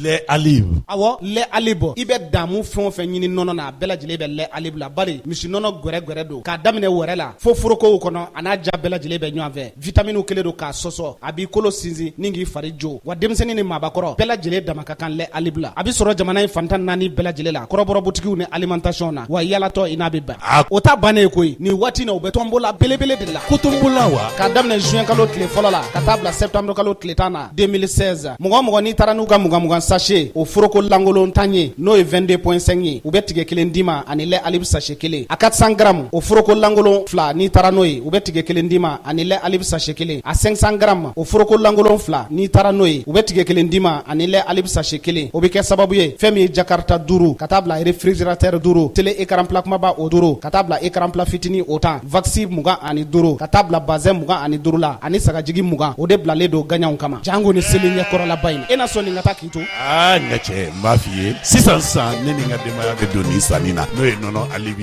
lait alibe. Awo lait alibe i bɛ damu fɛn o fɛn ɲini nɔnɔ na a bɛɛ lajɛlen bɛ lait alibe la bari misi nɔnɔ gwɛrɛgwɛrɛ don k'a daminɛ wɛrɛ la fo forokow kɔnɔ a n'a ja bɛɛ lajɛlen bɛ ɲɔgɔn fɛ vitamines kelen don k'a sɔsɔ a b'i kolo sinsin ni k'i fari jo wa denmisɛnnin ni maabakɔrɔ bɛɛ lajɛlen dama ka kan lait alibe la a bɛ sɔrɔ jamana in fantan 4 bɛɛ lajɛlen la kɔrɔbɔrɔ butigiw ni alimentation na wa yalatɔ i n'a bɛ ban o ta bannen koyi nin waati na u bɛ tɔnbɔ la belebele de la ko tɔnbɔ la wa k'a daminɛ juin kalo tile fɔlɔ la ka taa bila septembre kalo tile 10 na 2016 mɔgɔ n'i taara n'u ka mugan sachet o foroko lankolon tan ye n'o ye 22.5 ye u bɛ tigɛ kelen d'i ma ani lait alibe sachet kelen a 400 grammes o foroko lankolon 2 n'i taara n'o ye u bɛ tigɛ kelen d'i ma ani lait alibe sachet kelen a 500 grammes o foroko lankolon 2 n'i taara n'o ye u bɛ tigɛ kelen d'i ma ani lait alibe sachet kelen o bɛ kɛ sababu ye fɛn min ye jakarta 5 ka taa bila réfrigérateur 5 télé écran plat kumaba o 5 ka taa bila écran plat fitinin o 10 vaxi 25 ka taa bila bazin 25 la ani sagajigi 20 o de bilalen don gagnanw kama jango ni seli ɲɛ kɔrɔlaba in e na sɔn nin ka taa k'i to n ka cɛ n b'a f'i ye sisan ne ni n ka denbaya bɛ don nin sanni na n'o ye nɔnɔ alibi ye